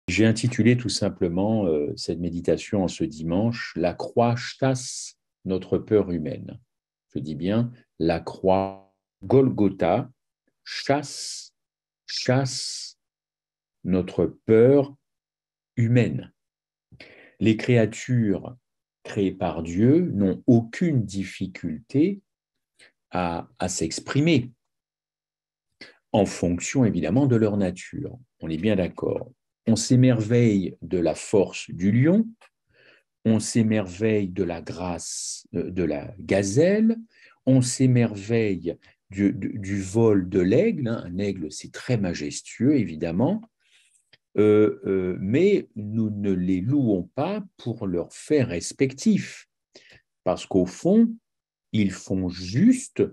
J'ai intitulé tout simplement cette méditation en ce dimanche, La croix chasse notre peur humaine. Je dis bien, la croix Golgotha chasse notre peur humaine. Les créatures créées par Dieu n'ont aucune difficulté à s'exprimer en fonction évidemment de leur nature. On est bien d'accord. On s'émerveille de la force du lion, on s'émerveille de la grâce de la gazelle, on s'émerveille du vol de l'aigle. Un aigle, c'est très majestueux, évidemment, mais nous ne les louons pas pour leurs faits respectifs, parce qu'au fond, ils font juste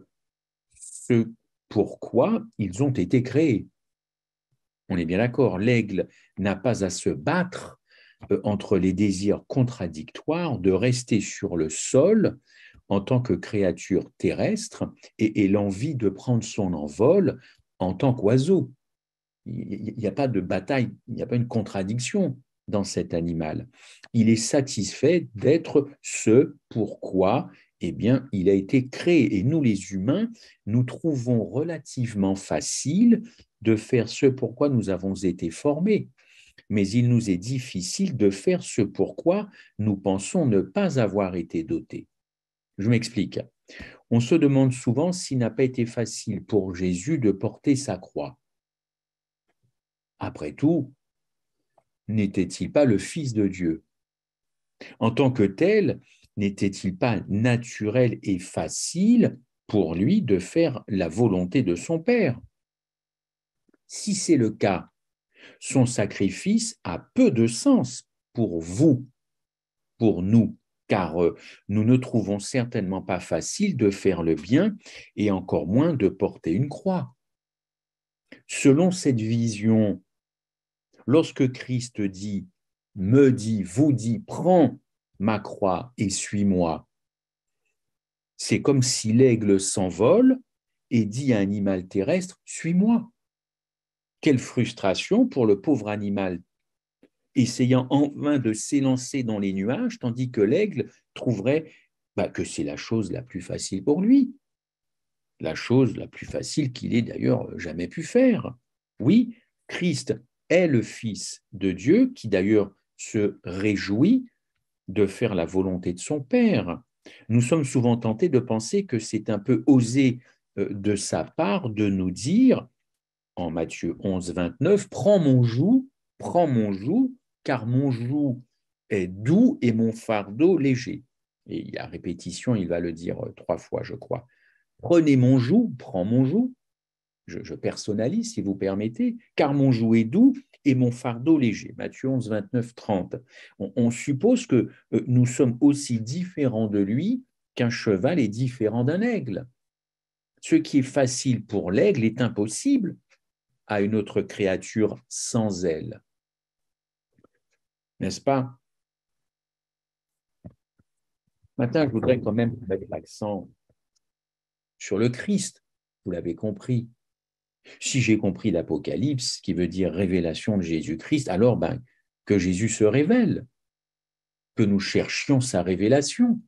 ce pourquoi ils ont été créés. On est bien d'accord, l'aigle n'a pas à se battre entre les désirs contradictoires de rester sur le sol en tant que créature terrestre et l'envie de prendre son envol en tant qu'oiseau. Il n'y a pas de bataille, il n'y a pas une contradiction dans cet animal. Il est satisfait d'être ce pourquoi eh bien, il a été créé. Et nous, les humains, nous trouvons relativement facile de faire ce pourquoi nous avons été formés. Mais il nous est difficile de faire ce pourquoi nous pensons ne pas avoir été dotés. Je m'explique. On se demande souvent s'il n'a pas été facile pour Jésus de porter sa croix. Après tout, n'était-il pas le Fils de Dieu? En tant que tel, n'était-il pas naturel et facile pour lui de faire la volonté de son Père? Si c'est le cas, son sacrifice a peu de sens pour vous, pour nous, car nous ne trouvons certainement pas facile de faire le bien et encore moins de porter une croix. Selon cette vision, lorsque Christ dit, me dit, vous dit, prends ma croix et suis-moi, c'est comme si l'aigle s'envole et dit à un animal terrestre, suis-moi. Quelle frustration pour le pauvre animal, essayant en vain de s'élancer dans les nuages, tandis que l'aigle trouverait que c'est la chose la plus facile pour lui, la chose la plus facile qu'il ait d'ailleurs jamais pu faire. Oui, Christ est le Fils de Dieu qui d'ailleurs se réjouit de faire la volonté de son Père. Nous sommes souvent tentés de penser que c'est un peu osé de sa part de nous dire, en Matthieu 11, 29, prends mon joug, car mon joug est doux et mon fardeau léger. Et à répétition, il va le dire 3 fois, je crois. Prenez mon joug, prends mon joug, je personnalise si vous permettez, car mon joug est doux et mon fardeau léger. Matthieu 11, 29, 30. On suppose que nous sommes aussi différents de lui qu'un cheval est différent d'un aigle. Ce qui est facile pour l'aigle est impossible à une autre créature sans aile. N'est-ce pas? Maintenant, je voudrais quand même mettre l'accent sur le Christ. Vous l'avez compris. Si j'ai compris l'Apocalypse, qui veut dire révélation de Jésus-Christ, alors que Jésus se révèle, que nous cherchions sa révélation.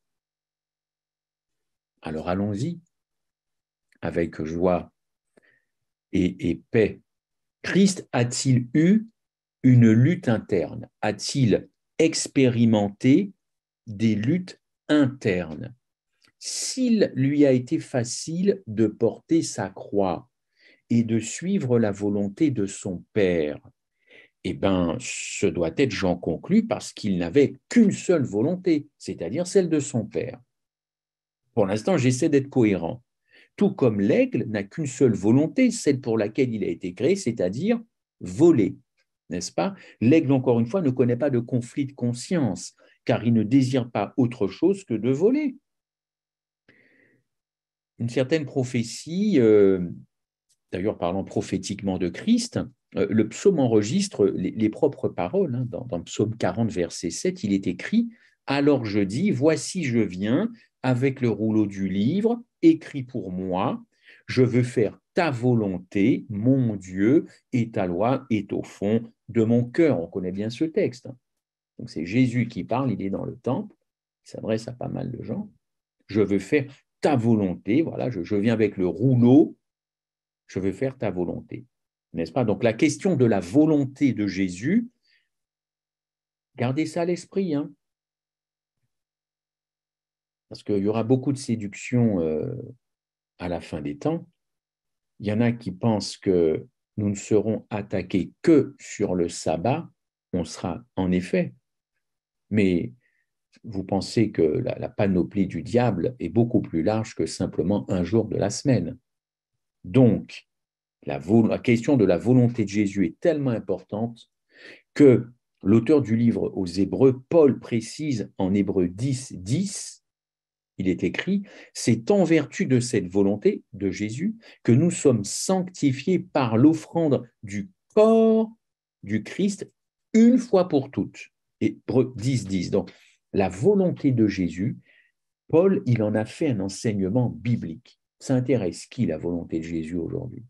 Alors allons-y, avec joie et paix. Christ a-t-il eu une lutte interne? A-t-il expérimenté des luttes internes? S'il lui a été facile de porter sa croix et de suivre la volonté de son Père, eh bien, ce doit être, j'en conclus, parce qu'il n'avait qu'une seule volonté, c'est-à-dire celle de son Père. Pour l'instant, j'essaie d'être cohérent. Tout comme l'aigle n'a qu'une seule volonté, celle pour laquelle il a été créé, c'est-à-dire voler, n'est-ce pas? L'aigle, encore une fois, ne connaît pas de conflit de conscience, car il ne désire pas autre chose que de voler. Une certaine prophétie, d'ailleurs parlant prophétiquement de Christ, le psaume enregistre les propres paroles. Dans psaume 40, verset 7, il est écrit « Alors je dis, voici je viens avec le rouleau du livre, écrit pour moi, je veux faire ta volonté, mon Dieu, et ta loi est au fond de mon cœur. On connaît bien ce texte. Donc c'est Jésus qui parle, il est dans le temple, il s'adresse à pas mal de gens. Je veux faire ta volonté, voilà, je viens avec le rouleau, je veux faire ta volonté. N'est-ce pas? Donc la question de la volonté de Jésus, gardez ça à l'esprit, hein, parce qu'il y aura beaucoup de séduction à la fin des temps. Il y en a qui pensent que nous ne serons attaqués que sur le sabbat. On sera en effet, mais vous pensez que la panoplie du diable est beaucoup plus large que simplement un jour de la semaine. Donc, la question de la volonté de Jésus est tellement importante que l'auteur du livre aux Hébreux, Paul, précise en Hébreux 10, 10, il est écrit, c'est en vertu de cette volonté de Jésus que nous sommes sanctifiés par l'offrande du corps du Christ une fois pour toutes. Hébreux 10, 10. Donc, la volonté de Jésus, Paul, il en a fait un enseignement biblique. Ça intéresse qui, la volonté de Jésus aujourd'hui?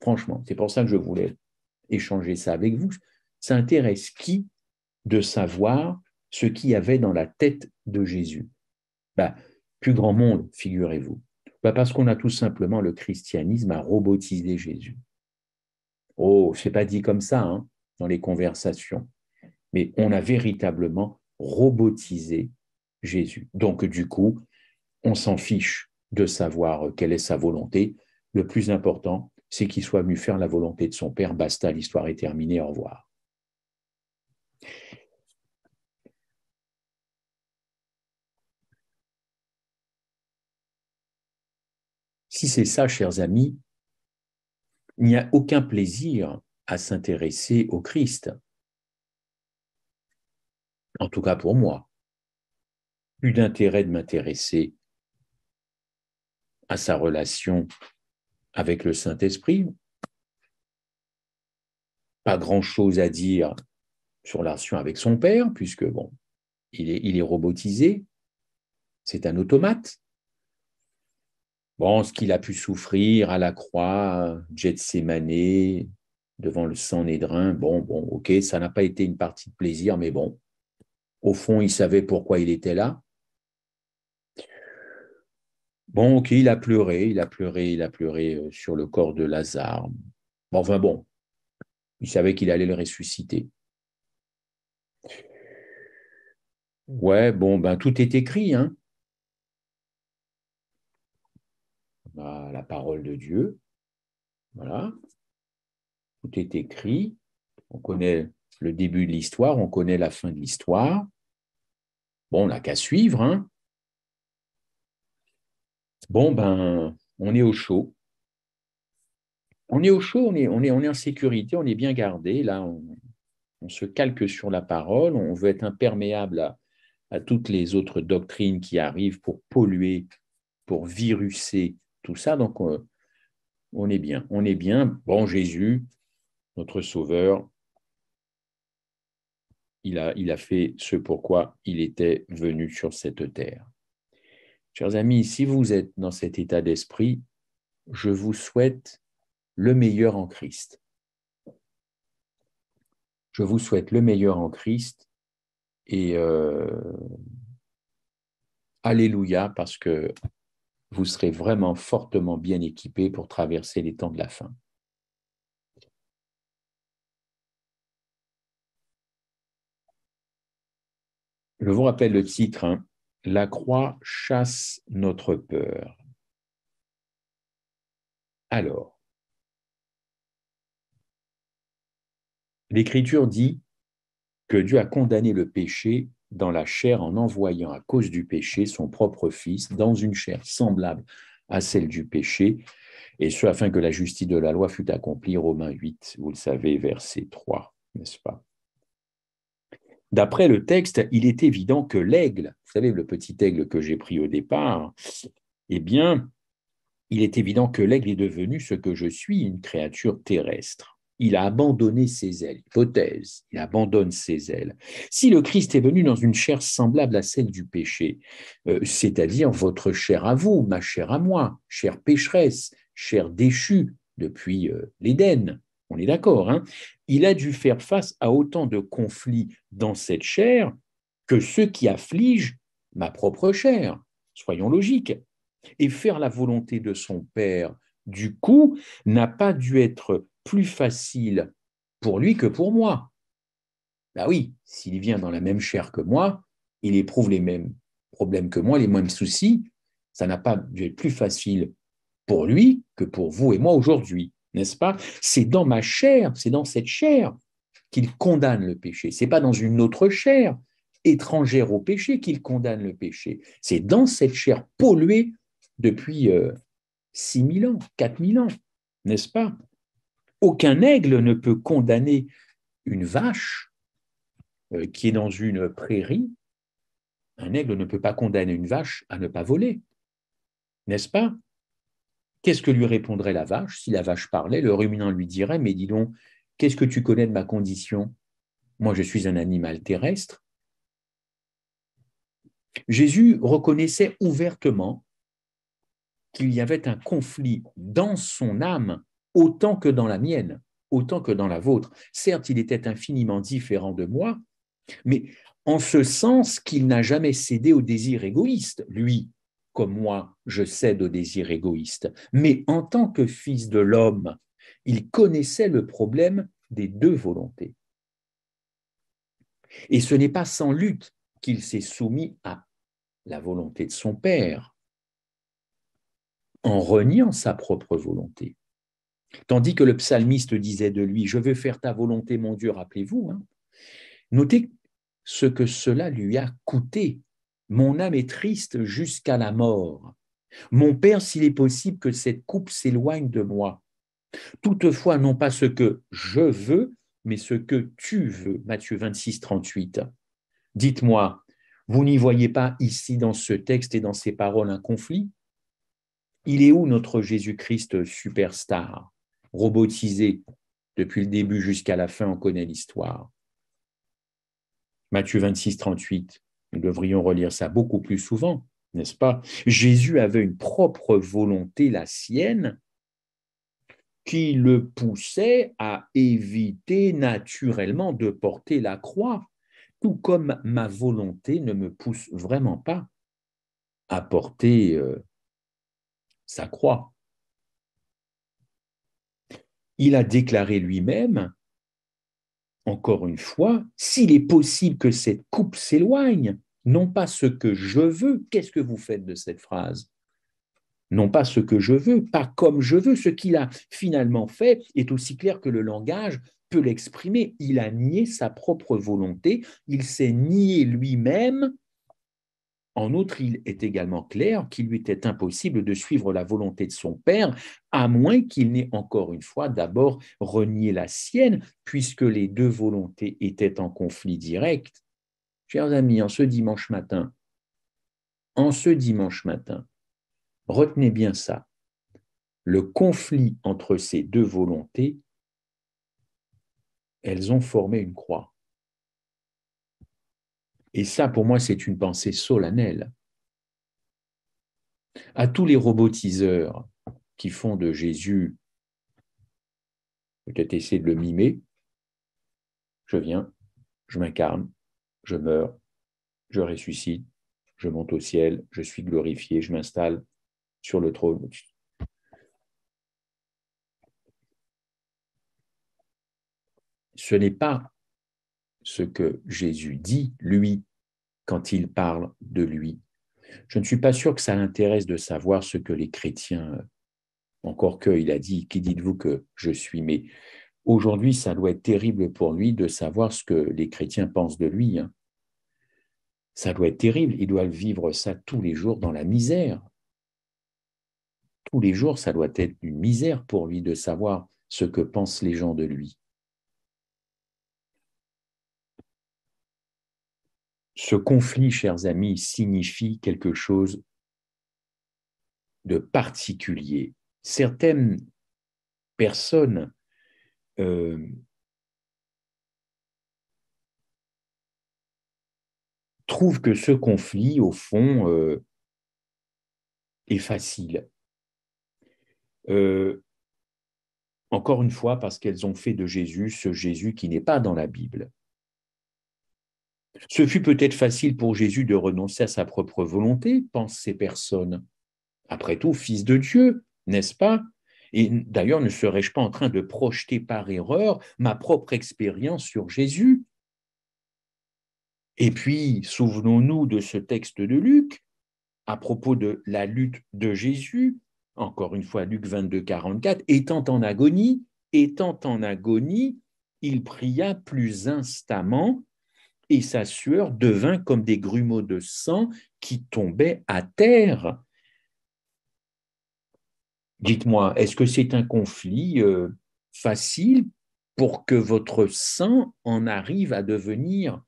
Franchement, c'est pour ça que je voulais échanger ça avec vous. Ça intéresse qui de savoir ce qu'il y avait dans la tête de Jésus? Plus grand monde, figurez-vous. Parce qu'on a tout simplement le christianisme à robotiser Jésus. Oh, c'est pas dit comme ça hein, dans les conversations, mais on a véritablement robotisé Jésus. Donc du coup, on s'en fiche de savoir quelle est sa volonté. Le plus important, c'est qu'il soit venu faire la volonté de son Père. Basta, l'histoire est terminée, au revoir. Si c'est ça, chers amis, il n'y a aucun plaisir à s'intéresser au Christ. En tout cas pour moi. Plus d'intérêt de m'intéresser à sa relation avec le Saint-Esprit. Pas grand-chose à dire sur la relation avec son Père, puisque bon, il est robotisé, c'est un automate. Bon, ce qu'il a pu souffrir à la croix, Gethsémanée, devant le Sanhédrin, bon, ok, ça n'a pas été une partie de plaisir, mais bon, au fond, il savait pourquoi il était là. Bon, ok, il a pleuré sur le corps de Lazare. Enfin bon, il savait qu'il allait le ressusciter. Ouais, bon, ben tout est écrit, hein. La parole de Dieu, voilà, tout est écrit. On connaît le début de l'histoire, on connaît la fin de l'histoire. Bon, on n'a qu'à suivre, hein. Bon, ben, on est au chaud. On est au chaud, on est en sécurité, on est bien gardé. Là, on se calque sur la parole, on veut être imperméable à toutes les autres doctrines qui arrivent pour polluer, pour viruser tout ça. Donc, on est bien. On est bien. Bon, Jésus, notre Sauveur, il a fait ce pourquoi il était venu sur cette terre. Chers amis, si vous êtes dans cet état d'esprit, je vous souhaite le meilleur en Christ. Je vous souhaite le meilleur en Christ et alléluia, parce que vous serez vraiment fortement bien équipés pour traverser les temps de la fin. Je vous rappelle le titre, hein, La croix chasse notre peur. Alors, l'Écriture dit que Dieu a condamné le péché dans la chair en envoyant à cause du péché son propre Fils dans une chair semblable à celle du péché, et ce afin que la justice de la loi fût accomplie, Romains 8, vous le savez, verset 3, n'est-ce pas? D'après le texte, il est évident que l'aigle, vous savez, le petit aigle que j'ai pris au départ, eh bien, il est évident que l'aigle est devenu ce que je suis, une créature terrestre. Il a abandonné ses ailes. Hypothèse, il abandonne ses ailes. Si le Christ est venu dans une chair semblable à celle du péché, c'est-à-dire votre chair à vous, ma chair à moi, chair pécheresse, chair déchue depuis l'Éden, on est d'accord, hein, il a dû faire face à autant de conflits dans cette chair que ceux qui affligent ma propre chair. Soyons logiques. Et faire la volonté de son Père, du coup, n'a pas dû être plus facile pour lui que pour moi. Ben oui, s'il vient dans la même chair que moi, il éprouve les mêmes problèmes que moi, les mêmes soucis, ça n'a pas dû être plus facile pour lui que pour vous et moi aujourd'hui, n'est-ce pas? C'est dans ma chair, c'est dans cette chair qu'il condamne le péché. C'est pas dans une autre chair étrangère au péché qu'il condamne le péché. C'est dans cette chair polluée depuis 6 000 ans, 4 000 ans, n'est-ce pas? Aucun aigle ne peut condamner une vache qui est dans une prairie. Un aigle ne peut pas condamner une vache à ne pas voler, n'est-ce pas? Qu'est-ce que lui répondrait la vache? Si la vache parlait, le ruminant lui dirait, mais dis donc, qu'est-ce que tu connais de ma condition? Moi, je suis un animal terrestre. Jésus reconnaissait ouvertement qu'il y avait un conflit dans son âme autant que dans la mienne, autant que dans la vôtre. Certes, il était infiniment différent de moi, mais en ce sens qu'il n'a jamais cédé au désir égoïste. Lui, comme moi, je cède au désir égoïste. Mais en tant que fils de l'homme, il connaissait le problème des deux volontés. Et ce n'est pas sans lutte qu'il s'est soumis à la volonté de son Père, en reniant sa propre volonté. Tandis que le psalmiste disait de lui, « Je veux faire ta volonté, mon Dieu », rappelez-vous, hein. Notez ce que cela lui a coûté. Mon âme est triste jusqu'à la mort. Mon Père, s'il est possible que cette coupe s'éloigne de moi. Toutefois, non pas ce que je veux, mais ce que tu veux. Matthieu 26, 38. Dites-moi, vous n'y voyez pas ici dans ce texte et dans ces paroles un conflit? Il est où notre Jésus-Christ superstar, robotisé depuis le début jusqu'à la fin, on connaît l'histoire. Matthieu 26, 38, nous devrions relire ça beaucoup plus souvent, n'est-ce pas? Jésus avait une propre volonté, la sienne, qui le poussait à éviter naturellement de porter la croix, tout comme ma volonté ne me pousse vraiment pas à porter sa croix. Il a déclaré lui-même, encore une fois, s'il est possible que cette coupe s'éloigne, non pas ce que je veux, qu'est-ce que vous faites de cette phrase? Non pas ce que je veux, pas comme je veux. Ce qu'il a finalement fait est aussi clair que le langage peut l'exprimer. Il a nié sa propre volonté, il s'est nié lui-même. En outre, il est également clair qu'il lui était impossible de suivre la volonté de son Père, à moins qu'il n'ait encore une fois d'abord renié la sienne, puisque les deux volontés étaient en conflit direct. Chers amis, en ce dimanche matin, retenez bien ça. Le conflit entre ces deux volontés, elles ont formé une croix. Et ça, pour moi, c'est une pensée solennelle. À tous les robotiseurs qui font de Jésus, peut-être essayer de le mimer, je viens, je m'incarne, je meurs, je ressuscite, je monte au ciel, je suis glorifié, je m'installe sur le trône. Ce n'est pas ce que Jésus dit, lui, quand il parle de lui. Je ne suis pas sûr que ça l'intéresse de savoir ce que les chrétiens, encore qu'il a dit, qui dites-vous que je suis, mais aujourd'hui, ça doit être terrible pour lui de savoir ce que les chrétiens pensent de lui. Hein. Ça doit être terrible, il doit vivre ça tous les jours dans la misère. Tous les jours, ça doit être une misère pour lui de savoir ce que pensent les gens de lui. Ce conflit, chers amis, signifie quelque chose de particulier. Certaines personnes trouvent que ce conflit, au fond, est facile. Encore une fois, parce qu'elles ont fait de Jésus ce Jésus qui n'est pas dans la Bible. Ce fut peut-être facile pour Jésus de renoncer à sa propre volonté, pensent ces personnes. Après tout, fils de Dieu, n'est-ce pas? Et d'ailleurs, ne serais-je pas en train de projeter par erreur ma propre expérience sur Jésus? Et puis, souvenons-nous de ce texte de Luc à propos de la lutte de Jésus, encore une fois, Luc 22, 44, étant en agonie, il pria plus instamment et sa sueur devint comme des grumeaux de sang qui tombaient à terre. Dites-moi, est-ce que c'est un conflit facile pour que votre sang en arrive à devenir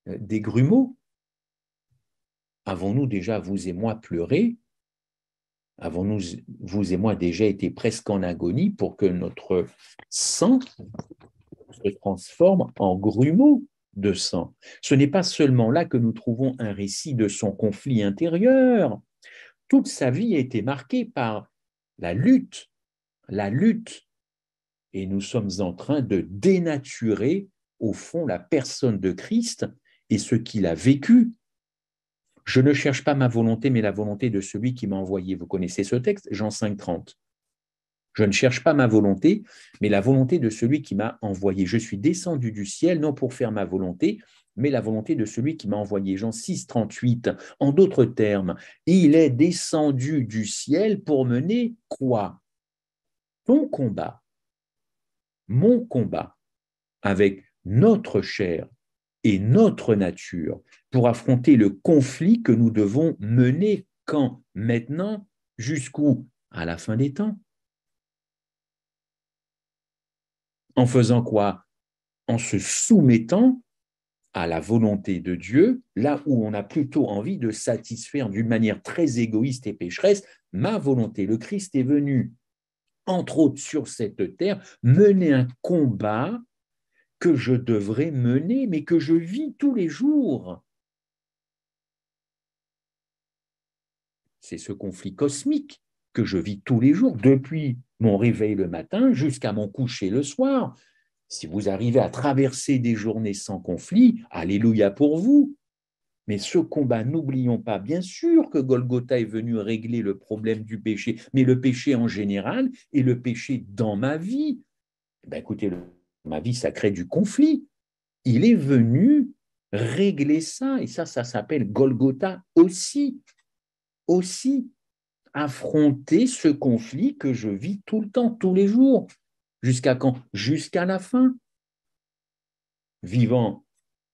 des grumeaux? Avons-nous déjà, vous et moi, pleuré? Avons-nous, vous et moi, déjà été presque en agonie pour que notre sang se transforme en grumeaux de sang? Ce n'est pas seulement là que nous trouvons un récit de son conflit intérieur. Toute sa vie a été marquée par la lutte, et nous sommes en train de dénaturer, au fond, la personne de Christ et ce qu'il a vécu. Je ne cherche pas ma volonté, mais la volonté de celui qui m'a envoyé. Vous connaissez ce texte, Jean 5, 30. Je ne cherche pas ma volonté, mais la volonté de celui qui m'a envoyé. Je suis descendu du ciel, non pour faire ma volonté, mais la volonté de celui qui m'a envoyé. Jean 6, 38. En d'autres termes, il est descendu du ciel pour mener quoi? Ton combat, mon combat, avec notre chair et notre nature, pour affronter le conflit que nous devons mener quand? Maintenant, jusqu'où? À la fin des temps. En faisant quoi? En se soumettant à la volonté de Dieu, là où on a plutôt envie de satisfaire d'une manière très égoïste et pécheresse ma volonté. Le Christ est venu, entre autres sur cette terre, mener un combat que je devrais mener, mais que je vis tous les jours. C'est ce conflit cosmique que je vis tous les jours, depuis mon réveil le matin jusqu'à mon coucher le soir. Si vous arrivez à traverser des journées sans conflit, alléluia pour vous. Mais ce combat, n'oublions pas, bien sûr que Golgotha est venu régler le problème du péché, mais le péché en général et le péché dans ma vie. Ben écoutez, ma vie, ça crée du conflit. Il est venu régler ça, et ça s'appelle Golgotha aussi. Aussi, affronter ce conflit que je vis tout le temps, tous les jours. Jusqu'à quand? Jusqu'à la fin. Vivant,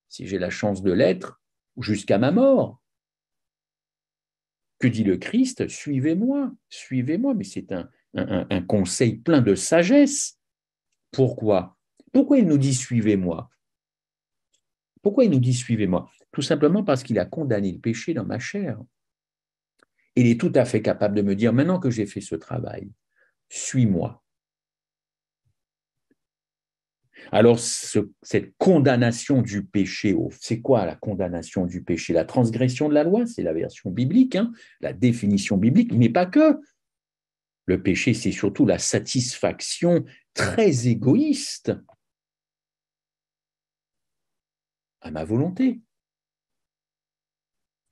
si j'ai la chance de l'être, jusqu'à ma mort. Que dit le Christ? Suivez-moi, mais c'est un conseil plein de sagesse. Pourquoi? Pourquoi il nous dit suivez-moi? Pourquoi il nous dit suivez-moi? Tout simplement parce qu'il a condamné le péché dans ma chair. Il est tout à fait capable de me dire, maintenant que j'ai fait ce travail, suis-moi. Alors, cette condamnation du péché, c'est quoi la condamnation du péché? La transgression de la loi, c'est la version biblique, hein, la définition biblique, mais pas que. Le péché, c'est surtout la satisfaction très égoïste à ma volonté.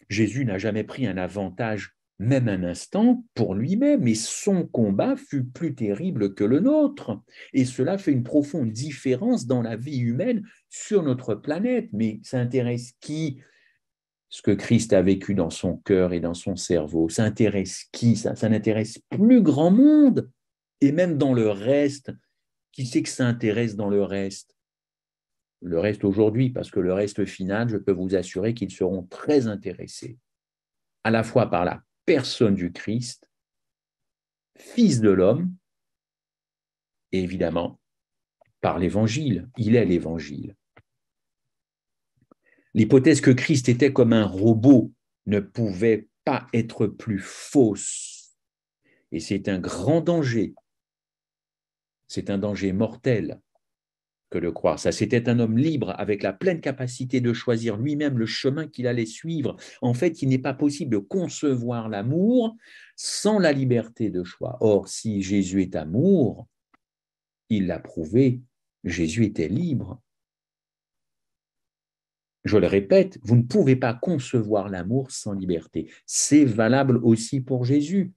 Jésus n'a jamais pris un avantage, même un instant, pour lui-même, et son combat fut plus terrible que le nôtre. Et cela fait une profonde différence dans la vie humaine sur notre planète. Mais ça intéresse qui? Ce que Christ a vécu dans son cœur et dans son cerveau. Ça intéresse qui? Ça n'intéresse plus grand monde. Et même dans le reste, qui c'est que ça intéresse dans le reste? Le reste aujourd'hui, parce que le reste final, je peux vous assurer qu'ils seront très intéressés, à la fois par la personne du Christ, Fils de l'homme, et évidemment par l'Évangile. Il est l'Évangile. L'hypothèse que Christ était comme un robot ne pouvait pas être plus fausse. Et c'est un grand danger. C'est un danger mortel. que de croire ça. C'était un homme libre avec la pleine capacité de choisir lui-même le chemin qu'il allait suivre. En fait, il n'est pas possible de concevoir l'amour sans la liberté de choix. Or, si Jésus est amour, il l'a prouvé, Jésus était libre. Je le répète, vous ne pouvez pas concevoir l'amour sans liberté. C'est valable aussi pour Jésus.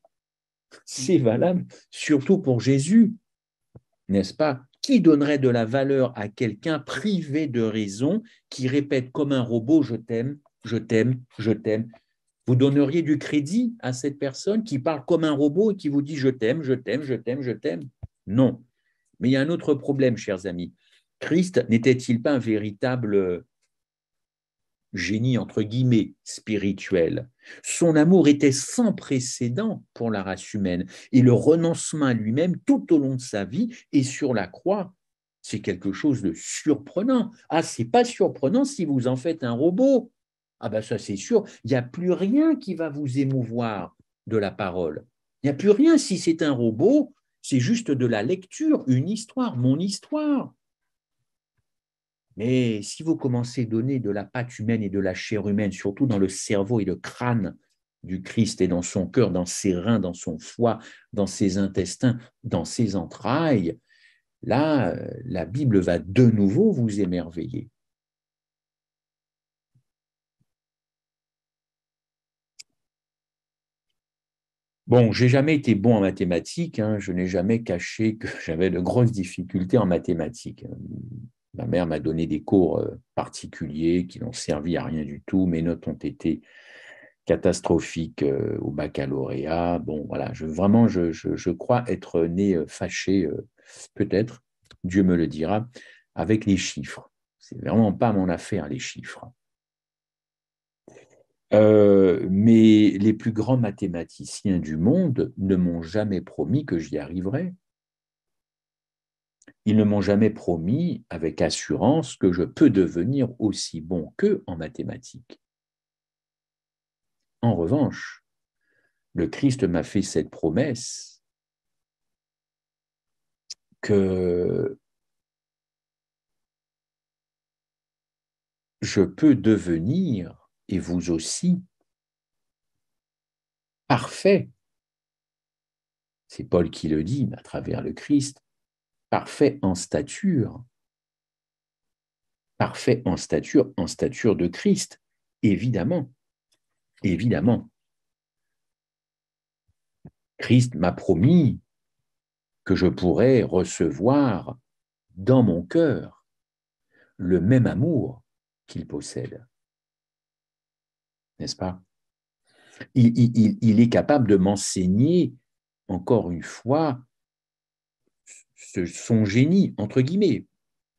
C'est valable surtout pour Jésus, n'est-ce pas? Qui donnerait de la valeur à quelqu'un privé de raison qui répète comme un robot « je t'aime, je t'aime, je t'aime ». Vous donneriez du crédit à cette personne qui parle comme un robot et qui vous dit « je t'aime, je t'aime, je t'aime, je t'aime ». Non. Mais il y a un autre problème, chers amis. Christ n'était-il pas un véritable génie, entre guillemets, spirituel? Son amour était sans précédent pour la race humaine et le renoncement à lui-même tout au long de sa vie et sur la croix, c'est quelque chose de surprenant. Ah, c'est pas surprenant si vous en faites un robot. Ah ben ça c'est sûr, il n'y a plus rien qui va vous émouvoir de la parole. Il n'y a plus rien si c'est un robot, c'est juste de la lecture, une histoire, mon histoire. Mais si vous commencez à donner de la pâte humaine et de la chair humaine, surtout dans le cerveau et le crâne du Christ et dans son cœur, dans ses reins, dans son foie, dans ses intestins, dans ses entrailles, là, la Bible va de nouveau vous émerveiller. Bon, j'ai jamais été bon en mathématiques, hein, je n'ai jamais caché que j'avais de grosses difficultés en mathématiques. Ma mère m'a donné des cours particuliers qui n'ont servi à rien du tout. Mes notes ont été catastrophiques au baccalauréat. Bon, voilà, je crois être né fâché, peut-être, Dieu me le dira, avec les chiffres. C'est vraiment pas mon affaire, les chiffres. Mais les plus grands mathématiciens du monde ne m'ont jamais promis que j'y arriverais. Ils ne m'ont jamais promis avec assurance que je peux devenir aussi bon qu'eux en mathématiques. En revanche, le Christ m'a fait cette promesse que je peux devenir, et vous aussi, parfait. C'est Paul qui le dit à travers le Christ, parfait en stature en stature de Christ, évidemment, évidemment. Christ m'a promis que je pourrais recevoir dans mon cœur le même amour qu'il possède. N'est-ce pas? Il est capable de m'enseigner, encore une fois, son génie, entre guillemets,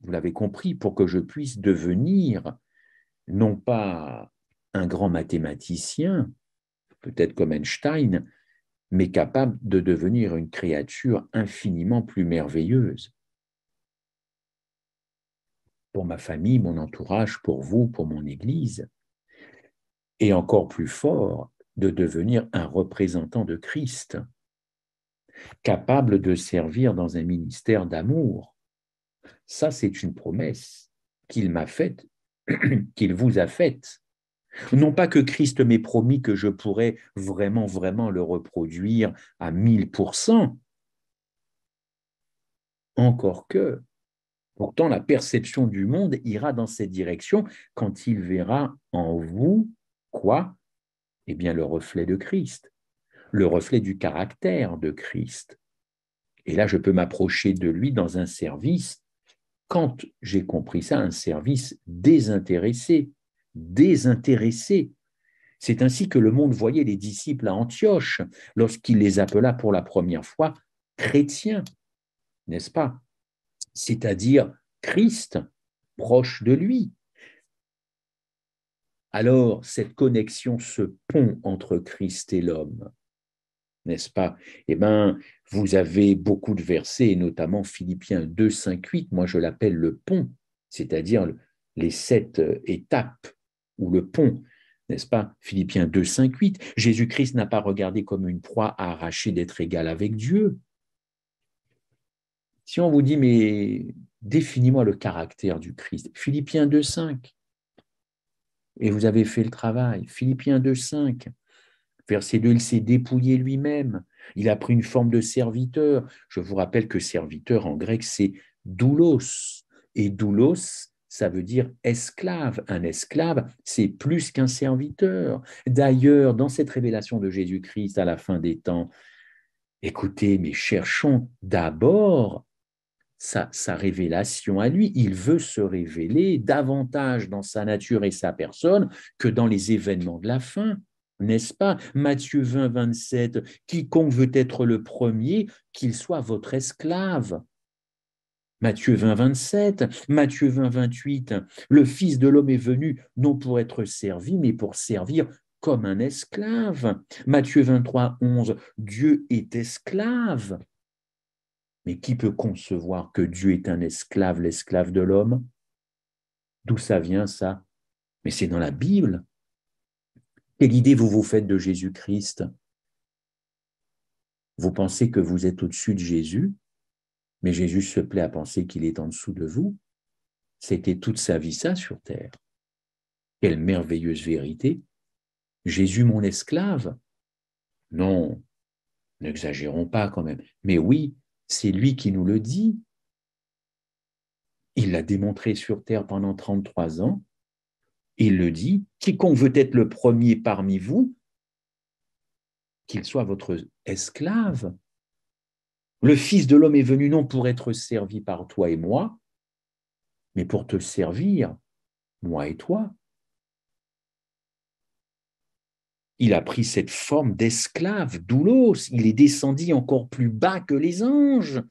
vous l'avez compris, pour que je puisse devenir non pas un grand mathématicien, peut-être comme Einstein, mais capable de devenir une créature infiniment plus merveilleuse. Pour ma famille, mon entourage, pour vous, pour mon Église, et encore plus fort, de devenir un représentant de Christ, capable de servir dans un ministère d'amour. Ça, c'est une promesse qu'il m'a faite, qu'il vous a faite. Non pas que Christ m'ait promis que je pourrais vraiment, vraiment le reproduire à 1000%, encore que. Pourtant, la perception du monde ira dans cette direction quand il verra en vous, quoi? Eh bien, le reflet de Christ, le reflet du caractère de Christ. Et là, je peux m'approcher de lui dans un service, quand j'ai compris ça, un service désintéressé, désintéressé. C'est ainsi que le monde voyait les disciples à Antioche, lorsqu'il les appela pour la première fois chrétiens, n'est-ce pas? C'est-à-dire Christ, proche de lui. Alors, cette connexion, ce pont entre Christ et l'homme, n'est-ce pas? Eh bien, vous avez beaucoup de versets, et notamment Philippiens 2, 5, 8, moi je l'appelle le pont, c'est-à-dire les 7 étapes, ou le pont, n'est-ce pas? Philippiens 2, 5, 8. Jésus-Christ n'a pas regardé comme une proie à arracher d'être égal avec Dieu. Si on vous dit, mais Définis-moi le caractère du Christ. Philippiens 2,5. Et vous avez fait le travail. Philippiens 2,5. Verset 2, il s'est dépouillé lui-même. Il a pris une forme de serviteur. Je vous rappelle que serviteur en grec, c'est doulos. Et doulos, ça veut dire esclave. Un esclave, c'est plus qu'un serviteur. D'ailleurs, dans cette révélation de Jésus-Christ à la fin des temps, écoutez, mais cherchons d'abord sa révélation à lui. Il veut se révéler davantage dans sa nature et sa personne que dans les événements de la fin. N'est-ce pas? Matthieu 20, 27, quiconque veut être le premier, qu'il soit votre esclave. Matthieu 20, 27, Matthieu 20, 28, le Fils de l'homme est venu non pour être servi, mais pour servir comme un esclave. Matthieu 23, 11, Dieu est esclave. Mais qui peut concevoir que Dieu est un esclave, l'esclave de l'homme? D'où ça vient ça? Mais c'est dans la Bible. Quelle idée vous vous faites de Jésus-Christ? Vous pensez que vous êtes au-dessus de Jésus, mais Jésus se plaît à penser qu'il est en dessous de vous. C'était toute sa vie ça sur terre. Quelle merveilleuse vérité. Jésus mon esclave? Non, n'exagérons pas quand même. Mais oui, c'est lui qui nous le dit. Il l'a démontré sur terre pendant 33 ans. Il le dit, quiconque veut être le premier parmi vous, qu'il soit votre esclave. Le Fils de l'homme est venu non pour être servi par toi et moi, mais pour te servir, moi et toi. Il a pris cette forme d'esclave, doulos, il est descendu encore plus bas que les anges,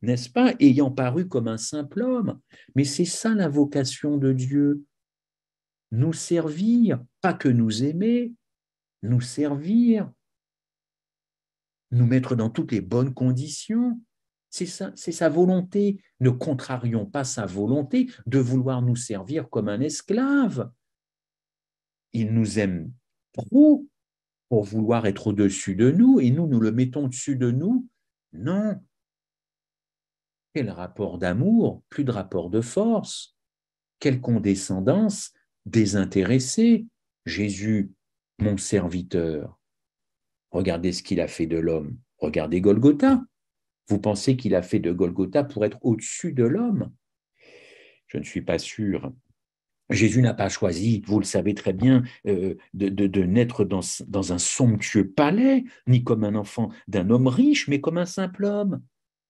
n'est-ce pas, ayant paru comme un simple homme. Mais c'est ça la vocation de Dieu, nous servir, pas que nous aimer, nous servir, nous mettre dans toutes les bonnes conditions. C'est ça, c'est sa volonté. Ne contrarions pas sa volonté de vouloir nous servir comme un esclave. Il nous aime trop pour vouloir être au-dessus de nous et nous le mettons au-dessus de nous. Non. Quel rapport d'amour, plus de rapport de force. Quelle condescendance désintéressée. Jésus, mon serviteur. Regardez ce qu'il a fait de l'homme. Regardez Golgotha. Vous pensez qu'il a fait de Golgotha pour être au-dessus de l'homme? Je ne suis pas sûr. Jésus n'a pas choisi, vous le savez très bien, de naître dans un somptueux palais, ni comme un enfant d'un homme riche, mais comme un simple homme.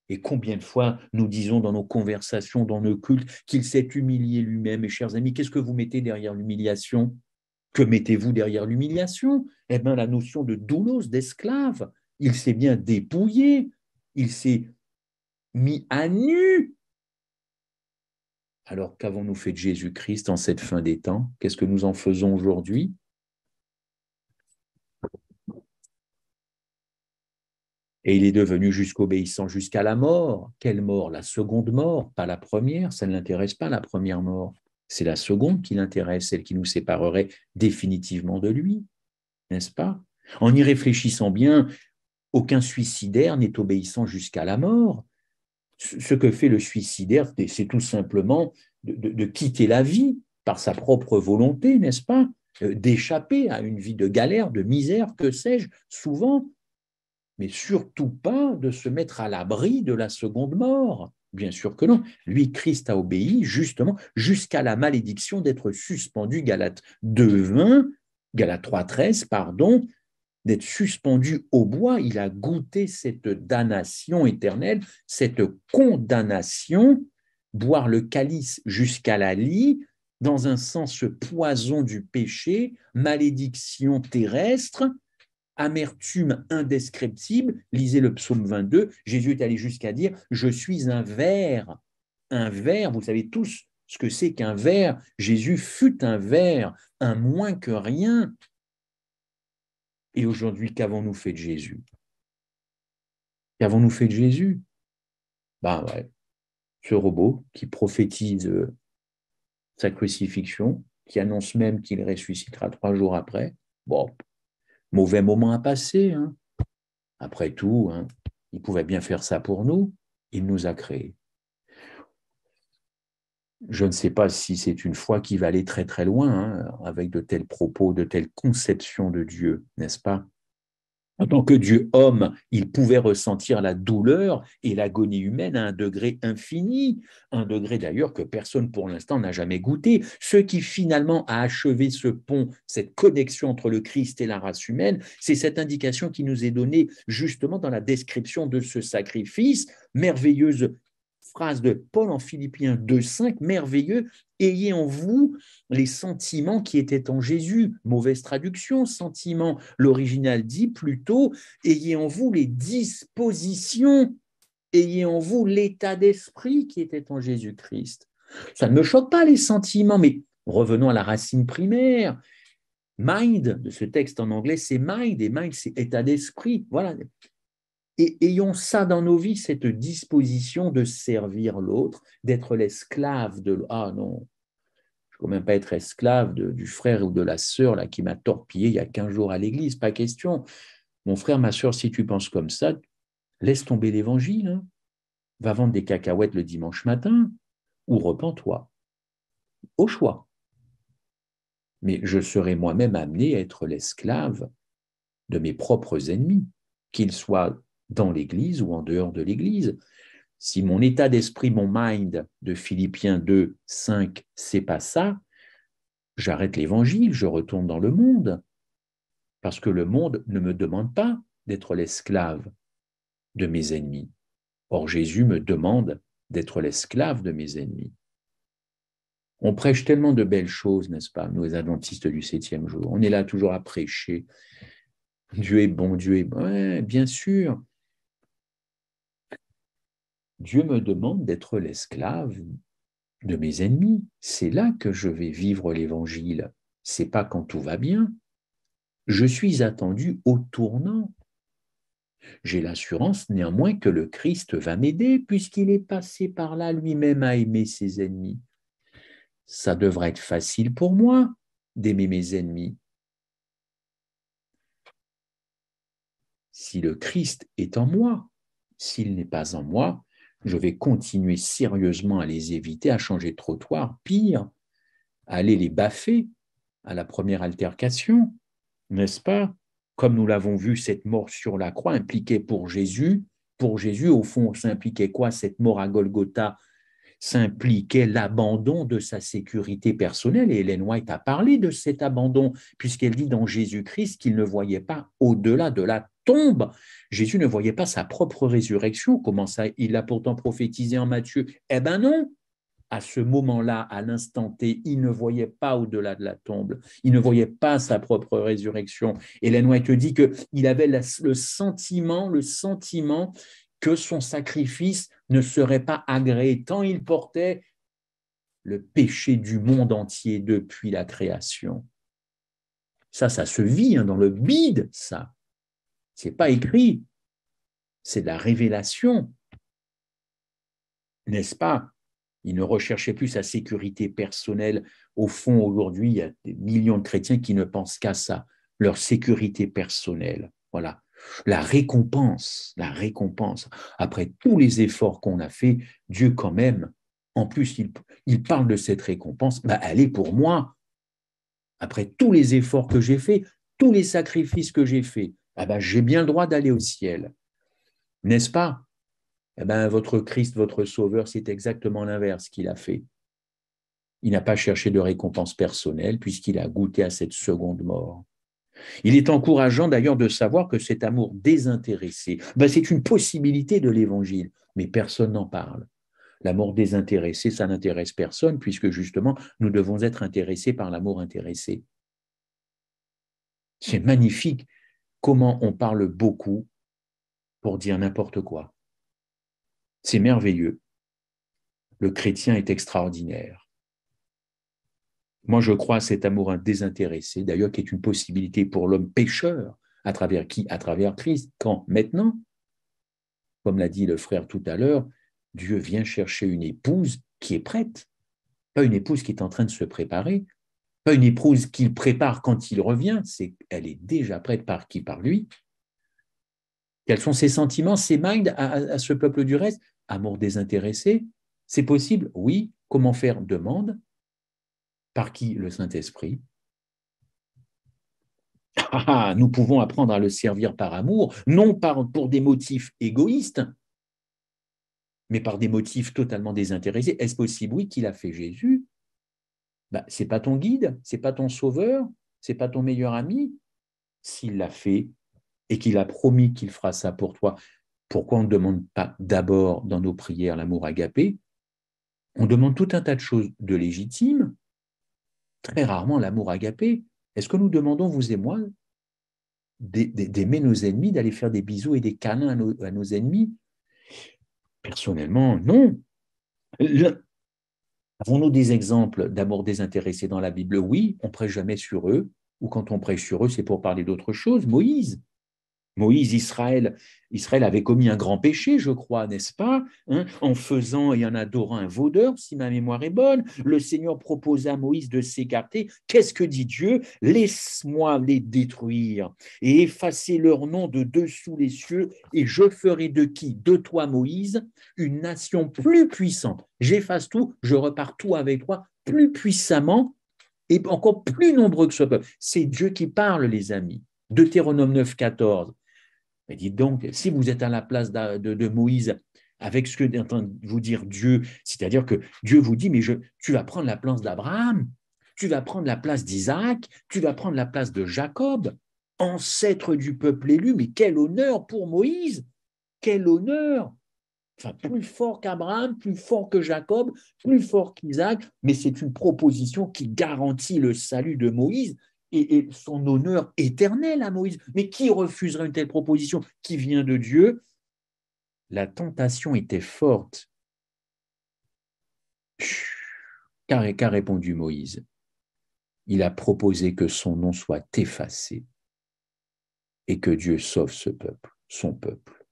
Et combien de fois nous disons dans nos conversations, dans nos cultes, qu'il s'est humilié lui-même. Et chers amis, qu'est-ce que vous mettez derrière l'humiliation? Que mettez-vous derrière l'humiliation? Eh bien, la notion de doulos, d'esclave. Il s'est bien dépouillé, il s'est mis à nu. Alors qu'avons-nous fait de Jésus-Christ en cette fin des temps? Qu'est-ce que nous en faisons aujourd'hui? Et il est devenu jusqu'obéissant jusqu'à la mort. Quelle mort? La seconde mort, pas la première. Ça ne l'intéresse pas, la première mort. C'est la seconde qui l'intéresse, celle qui nous séparerait définitivement de lui, n'est-ce pas? En y réfléchissant bien, aucun suicidaire n'est obéissant jusqu'à la mort. Ce que fait le suicidaire, c'est tout simplement de quitter la vie par sa propre volonté, n'est-ce pas? D'échapper à une vie de galère, de misère, que sais-je, souvent, mais surtout pas de se mettre à l'abri de la seconde mort. Bien sûr que non. Lui, Christ a obéi justement jusqu'à la malédiction d'être suspendu, Galates 2,20, Galates 3,13, pardon, d'être suspendu au bois. Il a goûté cette damnation éternelle, cette condamnation, boire le calice jusqu'à la lie, dans un sens poison du péché, malédiction terrestre, amertume indescriptible. Lisez le psaume 22, Jésus est allé jusqu'à dire « Je suis un ver ». Un ver, vous savez tous ce que c'est qu'un ver. Jésus fut un ver, un moins que rien. Et aujourd'hui, qu'avons-nous fait de Jésus? Qu'avons-nous fait de Jésus? Ben ouais, ce robot qui prophétise sa crucifixion, qui annonce même qu'il ressuscitera 3 jours après. Bon, mauvais moment à passer, hein. Après tout, hein, il pouvait bien faire ça pour nous. Il nous a créés. Je ne sais pas si c'est une foi qui va aller très très loin, hein, avec de tels propos, de telles conceptions de Dieu, n'est-ce pas? En tant que Dieu homme, il pouvait ressentir la douleur et l'agonie humaine à un degré infini, un degré d'ailleurs que personne pour l'instant n'a jamais goûté. Ce qui finalement a achevé ce pont, cette connexion entre le Christ et la race humaine, c'est cette indication qui nous est donnée justement dans la description de ce sacrifice, merveilleuse phrase de Paul en Philippiens 2,5, merveilleux, ayez en vous les sentiments qui étaient en Jésus. Mauvaise traduction, sentiments. L'original dit plutôt, ayez en vous les dispositions, ayez en vous l'état d'esprit qui était en Jésus-Christ. Ça ne me choque pas les sentiments, mais revenons à la racine primaire. Mind, de ce texte en anglais, c'est mind, et mind, c'est état d'esprit. Voilà. Et ayons ça dans nos vies, cette disposition de servir l'autre, d'être l'esclave de l'autre. Ah non, je ne peux même pas être esclave du frère ou de la sœur là, qui m'a torpillé il y a 15 jours à l'église, pas question. Mon frère, ma sœur, si tu penses comme ça, laisse tomber l'évangile, hein. Va vendre des cacahuètes le dimanche matin ou repens-toi, au choix. Mais je serai moi-même amené à être l'esclave de mes propres ennemis, qu'ils soient dans l'église ou en dehors de l'église. Si mon état d'esprit, mon mind de Philippiens 2, 5, c'est pas ça, j'arrête l'évangile, je retourne dans le monde, parce que le monde ne me demande pas d'être l'esclave de mes ennemis. Or, Jésus me demande d'être l'esclave de mes ennemis. On prêche tellement de belles choses, n'est-ce pas, nous les adventistes du 7e jour. On est là toujours à prêcher. Dieu est bon, Dieu est bon. Ouais, bien sûr. Dieu me demande d'être l'esclave de mes ennemis. C'est là que je vais vivre l'évangile. C'est pas quand tout va bien. Je suis attendu au tournant. J'ai l'assurance néanmoins que le Christ va m'aider puisqu'il est passé par là lui-même à aimer ses ennemis. Ça devrait être facile pour moi d'aimer mes ennemis. Si le Christ est en moi, s'il n'est pas en moi, je vais continuer sérieusement à les éviter, à changer de trottoir, pire, à aller les baffer à la première altercation, n'est-ce pas? Comme nous l'avons vu, cette mort sur la croix impliquait pour Jésus, au fond, ça impliquait quoi, cette mort à Golgotha? Ça impliquait l'abandon de sa sécurité personnelle. Et Ellen White a parlé de cet abandon, puisqu'elle dit dans Jésus-Christ qu'il ne voyait pas au-delà de la tombe. Jésus ne voyait pas sa propre résurrection. Comment ça? Il l'a pourtant prophétisé en Matthieu. Eh bien non, à ce moment-là, à l'instant T, il ne voyait pas au-delà de la tombe. Il ne voyait pas sa propre résurrection. Ellen White dit qu'il avait le sentiment que son sacrifice ne serait pas agréé, tant il portait le péché du monde entier depuis la création. Ça se vit dans le bide, ça. C'est pas écrit, c'est de la révélation, n'est-ce pas? Il ne recherchait plus sa sécurité personnelle. Au fond, aujourd'hui, il y a des millions de chrétiens qui ne pensent qu'à ça, leur sécurité personnelle. Voilà. La récompense. Après tous les efforts qu'on a faits, Dieu quand même, en plus, il parle de cette récompense, elle est pour moi. Après tous les efforts que j'ai faits, tous les sacrifices que j'ai faits, j'ai bien le droit d'aller au ciel. N'est-ce pas? Votre Christ, votre Sauveur, c'est exactement l'inverse qu'il a fait. Il n'a pas cherché de récompense personnelle puisqu'il a goûté à cette seconde mort. Il est encourageant d'ailleurs de savoir que cet amour désintéressé, c'est une possibilité de l'Évangile, mais personne n'en parle. L'amour désintéressé, ça n'intéresse personne puisque justement, nous devons être intéressés par l'amour intéressé. C'est magnifique comment on parle beaucoup pour dire n'importe quoi. C'est merveilleux. Le chrétien est extraordinaire. Moi, je crois à cet amour désintéressé, d'ailleurs, qui est une possibilité pour l'homme pécheur. À travers qui? À travers Christ. Quand? Maintenant. Comme l'a dit le frère tout à l'heure, Dieu vient chercher une épouse qui est prête. Pas une épouse qui est en train de se préparer. Pas une épouse qu'il prépare quand il revient. Elle est déjà prête par qui? Par lui. Quels sont ses sentiments, ses minds à ce peuple du reste? Amour désintéressé. C'est possible? Oui. Comment faire? Demande. Par qui? Le Saint-Esprit. Nous pouvons apprendre à le servir par amour, non pour des motifs égoïstes, mais par des motifs totalement désintéressés. Est-ce possible? Oui, qu'il a fait Jésus. Ce n'est pas ton guide, ce n'est pas ton sauveur, ce n'est pas ton meilleur ami. S'il l'a fait et qu'il a promis qu'il fera ça pour toi, pourquoi on ne demande pas d'abord dans nos prières l'amour agapé? On demande tout un tas de choses de légitimes, très rarement l'amour agapé. Est-ce que nous demandons, vous et moi, d'aimer nos ennemis, d'aller faire des bisous et des câlins à nos ennemis? Personnellement, non. Avons-nous des exemples d'amour désintéressé dans la Bible? Oui, on ne prêche jamais sur eux, ou quand on prêche sur eux, c'est pour parler d'autre chose. Moïse, Israël avait commis un grand péché, je crois, n'est-ce pas, hein, en faisant et en adorant un veau d'or, si ma mémoire est bonne. Le Seigneur proposa à Moïse de s'écarter. Qu'est-ce que dit Dieu? Laisse-moi les détruire et effacer leur nom de dessous les cieux, et je ferai de qui? De toi, Moïse, une nation plus puissante. J'efface tout, je repars tout avec toi, plus puissamment et encore plus nombreux que ce peuple. C'est Dieu qui parle, les amis. Deutéronome 9, 14. Mais dites donc, si vous êtes à la place de Moïse, avec ce que est en train de vous dire Dieu, c'est-à-dire que Dieu vous dit, mais tu vas prendre la place d'Abraham, tu vas prendre la place d'Isaac, tu vas prendre la place de Jacob, ancêtre du peuple élu, mais quel honneur pour Moïse, quel honneur! Enfin, plus fort qu'Abraham, plus fort que Jacob, plus fort qu'Isaac, mais c'est une proposition qui garantit le salut de Moïse et son honneur éternel à Moïse. Mais qui refuserait une telle proposition qui vient de Dieu? La tentation était forte. Qu'a répondu Moïse? Il a proposé que son nom soit effacé et que Dieu sauve ce peuple, son peuple.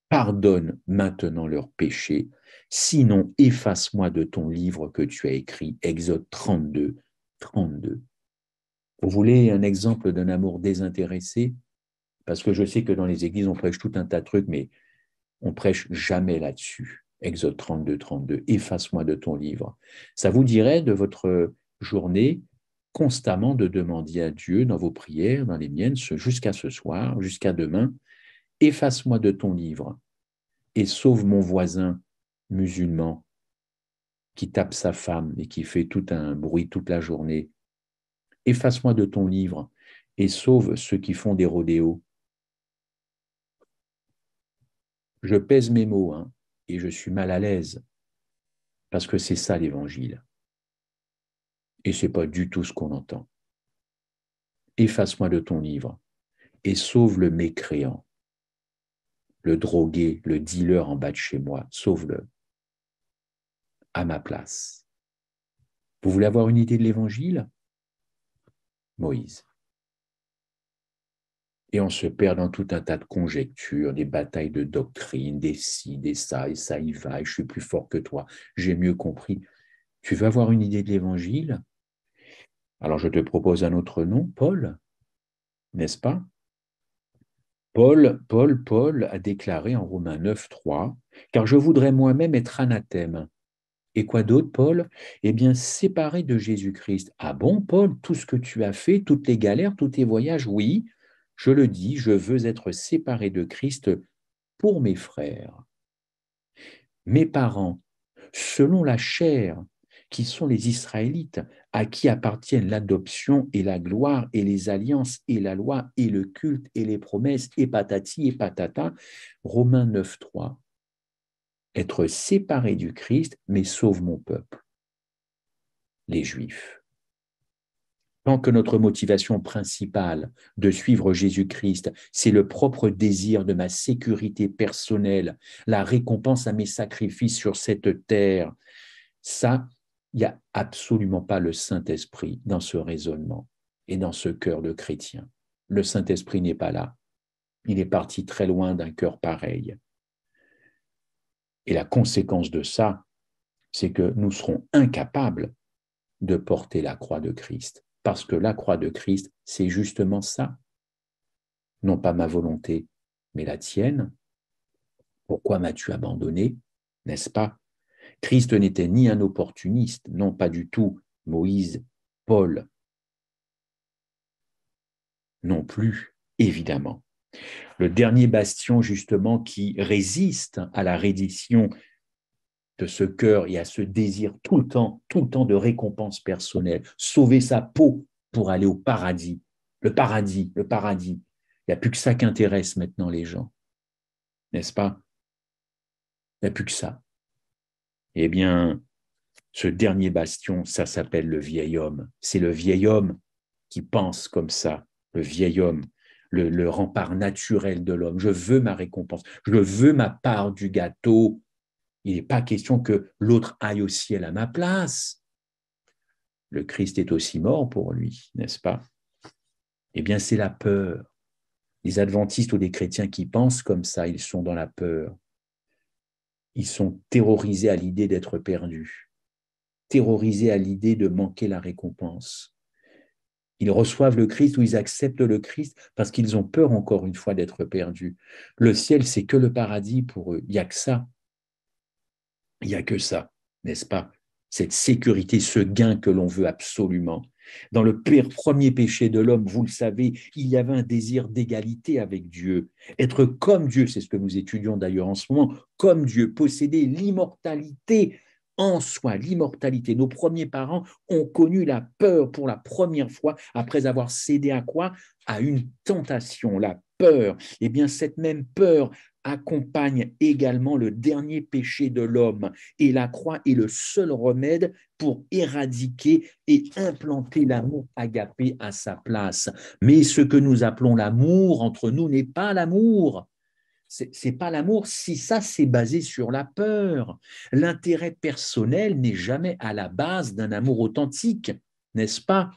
Pardonne maintenant leurs péchés, sinon efface-moi de ton livre que tu as écrit. Exode 32, 32. Vous voulez un exemple d'un amour désintéressé? Parce que je sais que dans les églises, on prêche tout un tas de trucs, mais on prêche jamais là-dessus. Exode 32, 32. Efface-moi de ton livre. Ça vous dirait de votre journée constamment de demander à Dieu dans vos prières, dans les miennes, jusqu'à ce soir, jusqu'à demain, efface-moi de ton livre et sauve mon voisin musulman qui tape sa femme et qui fait tout un bruit toute la journée. Efface-moi de ton livre et sauve ceux qui font des rodéos. Je pèse mes mots, hein, et je suis mal à l'aise, parce que c'est ça l'évangile. Et ce n'est pas du tout ce qu'on entend. Efface-moi de ton livre et sauve le mécréant, le drogué, le dealer en bas de chez moi. Sauve-le à ma place. Vous voulez avoir une idée de l'évangile? Moïse. Et on se perd dans tout un tas de conjectures, des batailles de doctrine, des ci, des ça, et ça y va, et je suis plus fort que toi, j'ai mieux compris. Tu veux avoir une idée de l'évangile? Alors je te propose un autre nom, Paul, n'est-ce pas? Paul a déclaré en Romains 9, 3, car je voudrais moi-même être anathème. Et quoi d'autre, Paul? Eh bien, séparé de Jésus-Christ. Ah bon, Paul, tout ce que tu as fait, toutes les galères, tous tes voyages, oui, je le dis, je veux être séparé de Christ pour mes frères, mes parents, selon la chair, qui sont les Israélites, à qui appartiennent l'adoption et la gloire et les alliances et la loi et le culte et les promesses et patati et patata. Romains 9, 3. Être séparé du Christ, mais sauve mon peuple, les Juifs. Tant que notre motivation principale de suivre Jésus-Christ, c'est le propre désir de ma sécurité personnelle, la récompense à mes sacrifices sur cette terre, ça, il n'y a absolument pas le Saint-Esprit dans ce raisonnement et dans ce cœur de chrétien. Le Saint-Esprit n'est pas là. Il est parti très loin d'un cœur pareil. Et la conséquence de ça, c'est que nous serons incapables de porter la croix de Christ. Parce que la croix de Christ, c'est justement ça. Non pas ma volonté, mais la tienne. Pourquoi m'as-tu abandonné, n'est-ce pas? Christ n'était ni un opportuniste, non pas du tout. Moïse, Paul, non plus, évidemment. Le dernier bastion, justement, qui résiste à la reddition de ce cœur et à ce désir tout le temps de récompense personnelle, sauver sa peau pour aller au paradis. Le paradis, le paradis. Il n'y a plus que ça qui intéresse maintenant les gens, n'est-ce pas? Il n'y a plus que ça. Eh bien, ce dernier bastion, ça s'appelle le vieil homme. C'est le vieil homme qui pense comme ça, le vieil homme, le rempart naturel de l'homme. Je veux ma récompense, je veux ma part du gâteau. Il n'est pas question que l'autre aille au ciel à ma place. Le Christ est aussi mort pour lui, n'est-ce pas? Eh bien, c'est la peur. Les adventistes ou les chrétiens qui pensent comme ça, ils sont dans la peur. Ils sont terrorisés à l'idée d'être perdus, terrorisés à l'idée de manquer la récompense. Ils reçoivent le Christ ou ils acceptent le Christ parce qu'ils ont peur encore une fois d'être perdus. Le ciel, c'est que le paradis pour eux. Il n'y a que ça. Il n'y a que ça, n'est-ce pas? Cette sécurité, ce gain que l'on veut absolument. Dans le premier péché de l'homme, vous le savez, il y avait un désir d'égalité avec Dieu. Être comme Dieu, c'est ce que nous étudions d'ailleurs en ce moment, comme Dieu, posséder l'immortalité en soi, l'immortalité. Nos premiers parents ont connu la peur pour la première fois après avoir cédé à quoi? À une tentation, la peur. Eh bien, cette même peur accompagne également le dernier péché de l'homme et la croix est le seul remède pour éradiquer et implanter l'amour agapé à sa place. Mais ce que nous appelons l'amour entre nous n'est pas l'amour. C'est pas l'amour si ça c'est basé sur la peur. L'intérêt personnel n'est jamais à la base d'un amour authentique, n'est-ce pas?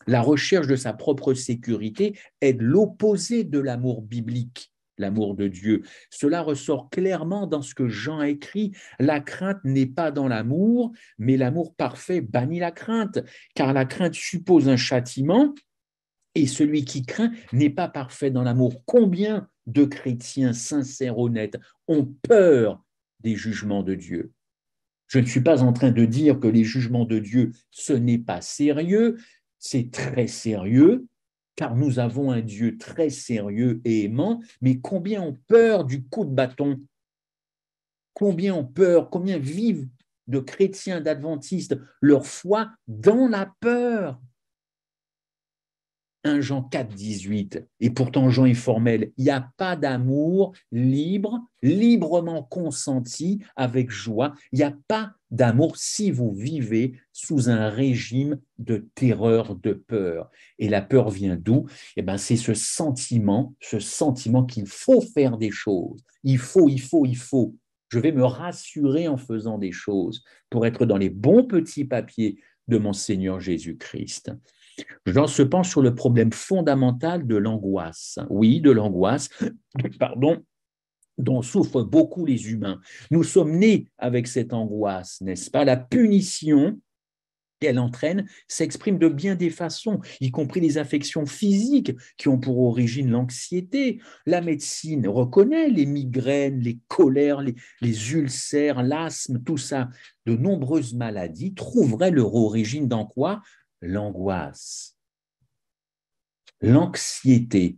La recherche de sa propre sécurité est l'opposé de l'amour biblique, l'amour de Dieu. Cela ressort clairement dans ce que Jean a écrit. La crainte n'est pas dans l'amour, mais l'amour parfait bannit la crainte, car la crainte suppose un châtiment et celui qui craint n'est pas parfait dans l'amour. Combien de chrétiens sincères, honnêtes, ont peur des jugements de Dieu? Je ne suis pas en train de dire que les jugements de Dieu, ce n'est pas sérieux, c'est très sérieux, car nous avons un Dieu très sérieux et aimant, mais combien ont peur du coup de bâton? Combien ont peur, combien vivent de chrétiens, d'adventistes, leur foi dans la peur? 1 Jean 4, 18. Et pourtant, Jean est formel. Il n'y a pas d'amour libre, librement consenti, avec joie. Il n'y a pas d'amour si vous vivez sous un régime de terreur, de peur. Et la peur vient d'où? Eh bien, c'est ce sentiment qu'il faut faire des choses. Il faut. Je vais me rassurer en faisant des choses pour être dans les bons petits papiers de mon Seigneur Jésus-Christ. Jean se penche sur le problème fondamental de l'angoisse. Oui, de l'angoisse, pardon, dont souffrent beaucoup les humains. Nous sommes nés avec cette angoisse, n'est-ce pas? La punition qu'elle entraîne s'exprime de bien des façons, y compris les affections physiques qui ont pour origine l'anxiété. La médecine reconnaît les migraines, les colères, les ulcères, l'asthme, tout ça. De nombreuses maladies trouveraient leur origine dans quoi? L'angoisse, l'anxiété.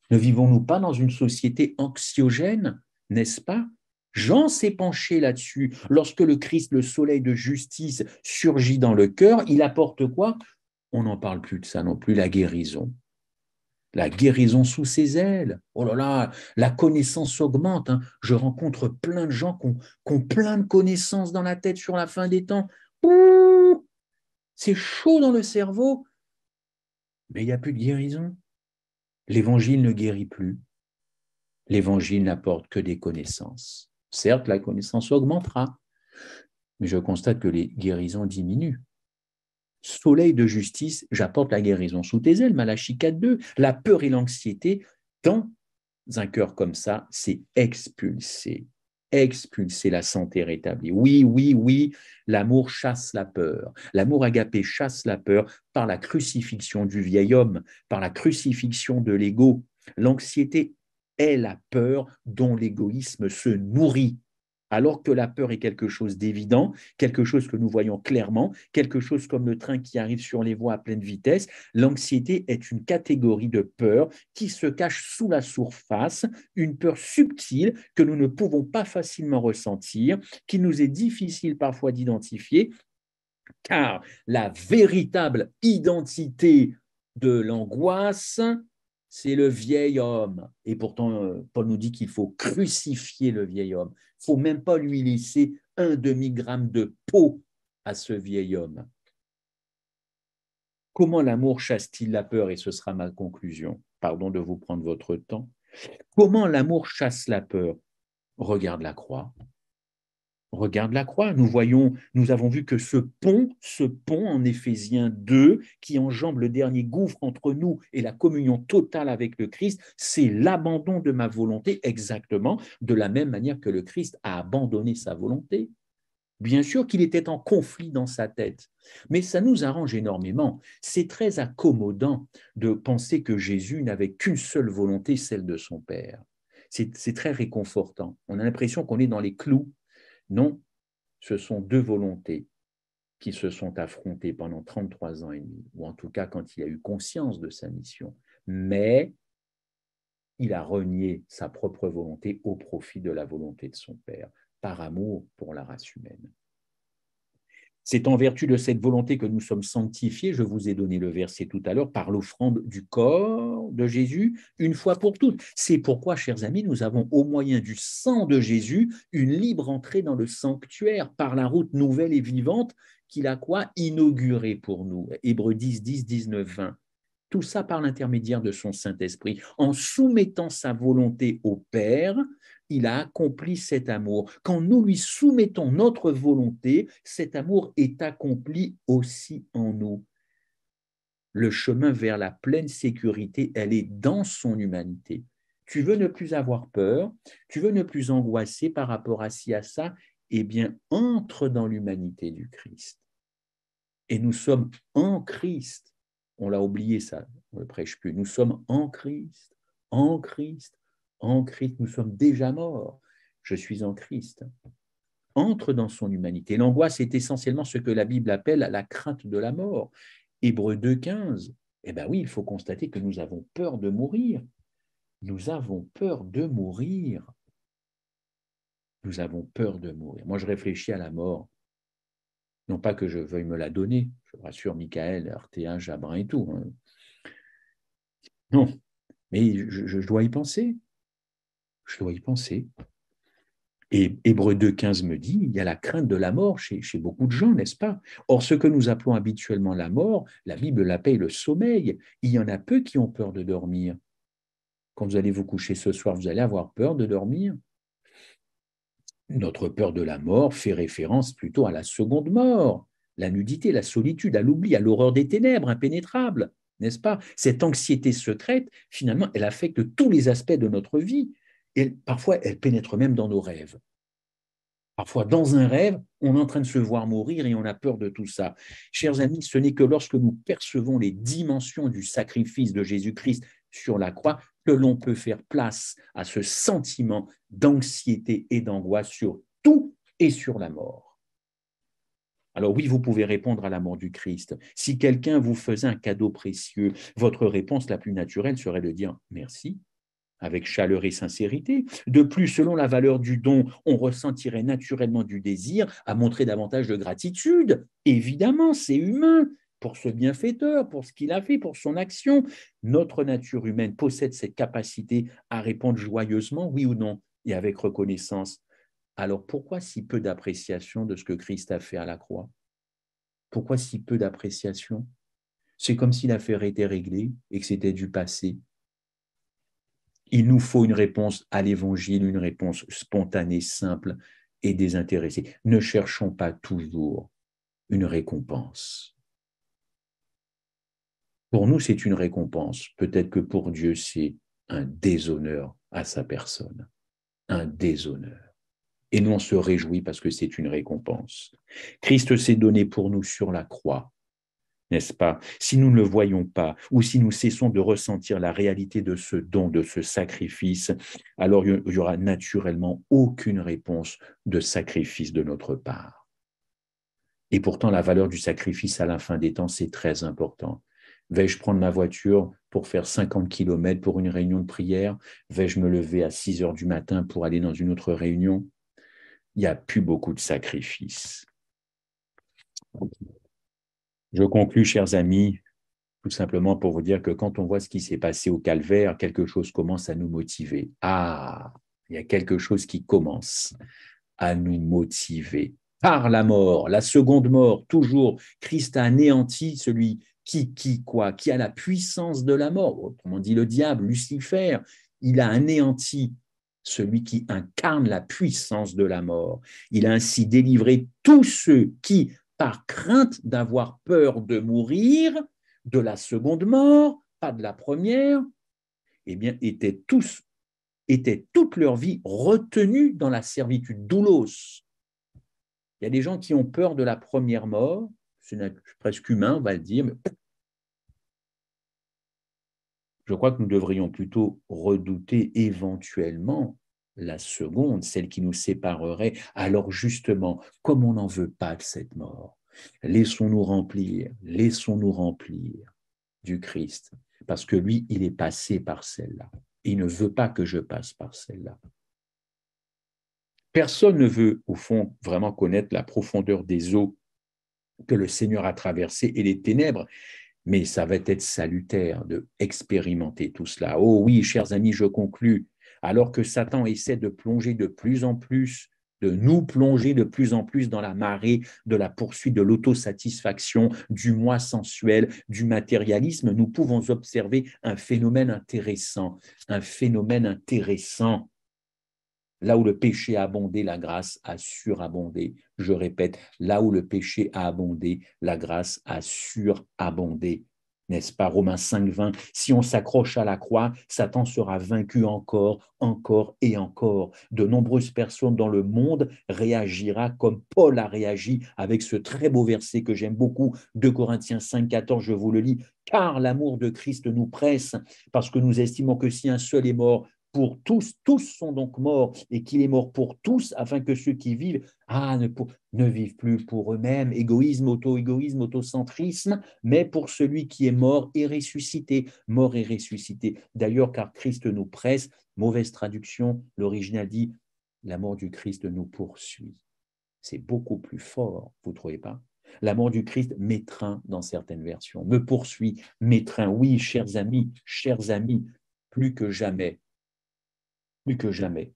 Ne vivons-nous pas dans une société anxiogène, n'est-ce pas? Jean s'est penché là-dessus. Lorsque le Christ, le soleil de justice, surgit dans le cœur, il apporte quoi? On n'en parle plus de ça non plus, la guérison. La guérison sous ses ailes. Oh là là, la connaissance augmente, hein. Je rencontre plein de gens qui ont plein de connaissances dans la tête sur la fin des temps. Ouh, c'est chaud dans le cerveau, mais il n'y a plus de guérison. L'évangile ne guérit plus. L'évangile n'apporte que des connaissances. Certes, la connaissance augmentera, mais je constate que les guérisons diminuent. Soleil de justice, j'apporte la guérison sous tes ailes, Malachie 4.2. La peur et l'anxiété, dans un cœur comme ça, c'est expulser. Expulser la santé rétablie. Oui, l'amour chasse la peur. L'amour agapé chasse la peur par la crucifixion du vieil homme, par la crucifixion de l'ego. L'anxiété est la peur dont l'égoïsme se nourrit. Alors que la peur est quelque chose d'évident, quelque chose que nous voyons clairement, quelque chose comme le train qui arrive sur les voies à pleine vitesse, l'anxiété est une catégorie de peur qui se cache sous la surface, une peur subtile que nous ne pouvons pas facilement ressentir, qu'il nous est difficile parfois d'identifier, car la véritable identité de l'angoisse, c'est le vieil homme. Et pourtant, Paul nous dit qu'il faut crucifier le vieil homme. Il ne faut même pas lui laisser un demi-gramme de peau à ce vieil homme. Comment l'amour chasse-t-il la peur? Et ce sera ma conclusion. Pardon de vous prendre votre temps. Comment l'amour chasse la peur? Regarde la croix. Regarde la croix. Nous avons vu que ce pont en Éphésiens 2, qui enjambe le dernier gouffre entre nous et la communion totale avec le Christ, c'est l'abandon de ma volonté, exactement de la même manière que le Christ a abandonné sa volonté. Bien sûr qu'il était en conflit dans sa tête, mais ça nous arrange énormément. C'est très accommodant de penser que Jésus n'avait qu'une seule volonté, celle de son Père. C'est très réconfortant. On a l'impression qu'on est dans les clous. Non, ce sont deux volontés qui se sont affrontées pendant 33 ans et demi, ou en tout cas quand il a eu conscience de sa mission. Mais il a renié sa propre volonté au profit de la volonté de son Père, par amour pour la race humaine. C'est en vertu de cette volonté que nous sommes sanctifiés, je vous ai donné le verset tout à l'heure, par l'offrande du corps de Jésus, une fois pour toutes. C'est pourquoi, chers amis, nous avons au moyen du sang de Jésus une libre entrée dans le sanctuaire par la route nouvelle et vivante qu'il a inaugurée pour nous. Hébreux 10, 10, 19, 20. Tout ça par l'intermédiaire de son Saint-Esprit. En soumettant sa volonté au Père, il a accompli cet amour. Quand nous lui soumettons notre volonté, cet amour est accompli aussi en nous. Le chemin vers la pleine sécurité, elle est dans son humanité. Tu veux ne plus avoir peur, tu veux ne plus angoisser par rapport à ci, à ça, eh bien, entre dans l'humanité du Christ. Et nous sommes en Christ. On l'a oublié ça, on ne le prêche plus. Nous sommes en Christ, en Christ, en Christ. Nous sommes déjà morts. Je suis en Christ. Entre dans son humanité. L'angoisse est essentiellement ce que la Bible appelle la crainte de la mort. Hébreux 2,15. Eh bien oui, il faut constater que nous avons peur de mourir. Nous avons peur de mourir. Nous avons peur de mourir. Moi, je réfléchis à la mort. Non pas que je veuille me la donner, je rassure Michael, Arthéa, Jabrin et tout. Hein. Non, mais je dois y penser. Je dois y penser. Et Hébreux 2,15 me dit, il y a la crainte de la mort chez beaucoup de gens, n'est-ce pas? Or, ce que nous appelons habituellement la mort, la Bible l'appelle le sommeil. Il y en a peu qui ont peur de dormir. Quand vous allez vous coucher ce soir, vous allez avoir peur de dormir. Notre peur de la mort fait référence plutôt à la seconde mort, la nudité, la solitude, à l'oubli, à l'horreur des ténèbres impénétrables, n'est-ce pas? Cette anxiété secrète, finalement, elle affecte tous les aspects de notre vie. Et parfois, elle pénètre même dans nos rêves. Parfois, dans un rêve, on est en train de se voir mourir et on a peur de tout ça. Chers amis, ce n'est que lorsque nous percevons les dimensions du sacrifice de Jésus-Christ sur la croix que l'on peut faire place à ce sentiment d'anxiété et d'angoisse sur tout et sur la mort. Alors oui, vous pouvez répondre à la mort du Christ. Si quelqu'un vous faisait un cadeau précieux, votre réponse la plus naturelle serait de dire merci, avec chaleur et sincérité. De plus, selon la valeur du don, on ressentirait naturellement du désir à montrer davantage de gratitude. Évidemment, c'est humain pour ce bienfaiteur, pour ce qu'il a fait, pour son action. Notre nature humaine possède cette capacité à répondre joyeusement, oui ou non, et avec reconnaissance. Alors pourquoi si peu d'appréciation de ce que Christ a fait à la croix? Pourquoi si peu d'appréciation? C'est comme si l'affaire était réglée et que c'était du passé. Il nous faut une réponse à l'Évangile, une réponse spontanée, simple et désintéressée. Ne cherchons pas toujours une récompense. Pour nous, c'est une récompense. Peut-être que pour Dieu, c'est un déshonneur à sa personne. Un déshonneur. Et nous, on se réjouit parce que c'est une récompense. Christ s'est donné pour nous sur la croix. n'est-ce pas? Si nous ne le voyons pas, ou si nous cessons de ressentir la réalité de ce don, de ce sacrifice, alors il n'y aura naturellement aucune réponse de sacrifice de notre part. Et pourtant, la valeur du sacrifice à la fin des temps, c'est très important. Vais-je prendre ma voiture pour faire 50 km pour une réunion de prière? Vais-je me lever à 6 heures du matin pour aller dans une autre réunion? Il n'y a plus beaucoup de sacrifices. Je conclus, chers amis, tout simplement pour vous dire que quand on voit ce qui s'est passé au calvaire, quelque chose commence à nous motiver. Ah, il y a quelque chose qui commence à nous motiver. Par la mort, la seconde mort, toujours, Christ a anéanti celui qui a la puissance de la mort. Autrement dit, le diable, Lucifer, il a anéanti celui qui incarne la puissance de la mort. Il a ainsi délivré tous ceux qui, par crainte d'avoir peur de mourir, de la seconde mort, pas de la première, eh bien, étaient toute leur vie retenus dans la servitude, doulos. Il y a des gens qui ont peur de la première mort, c'est presque humain, on va le dire, mais je crois que nous devrions plutôt redouter éventuellement la seconde, celle qui nous séparerait. Alors justement, comme on n'en veut pas de cette mort, laissons-nous remplir du Christ, parce que lui, il est passé par celle-là. Il ne veut pas que je passe par celle-là. Personne ne veut, au fond, vraiment connaître la profondeur des eaux que le Seigneur a traversées et les ténèbres, mais ça va être salutaire de expérimenter tout cela. Oh oui, chers amis, je conclus. Alors que Satan essaie de plonger de plus en plus, de nous plonger de plus en plus dans la marée de la poursuite de l'autosatisfaction, du moi sensuel, du matérialisme, nous pouvons observer un phénomène intéressant, Là où le péché a abondé, la grâce a surabondé. Je répète, là où le péché a abondé, la grâce a surabondé. N'est-ce pas, Romains 5, 20? Si on s'accroche à la croix, Satan sera vaincu encore, encore et encore. De nombreuses personnes dans le monde réagira comme Paul a réagi avec ce très beau verset que j'aime beaucoup, 2 Corinthiens 5, 14, je vous le lis. Car l'amour de Christ nous presse, parce que nous estimons que si un seul est mort, pour tous, tous sont donc morts, et qu'il est mort pour tous, afin que ceux qui vivent ne vivent plus pour eux-mêmes, égoïsme, autocentrisme, mais pour celui qui est mort et ressuscité. D'ailleurs, car Christ nous presse, mauvaise traduction, l'original dit, la mort du Christ nous poursuit. C'est beaucoup plus fort, vous ne trouvez pas? La mort du Christ m'étreint dans certaines versions, me poursuit, m'étreint. Oui, chers amis, plus que jamais, plus que jamais,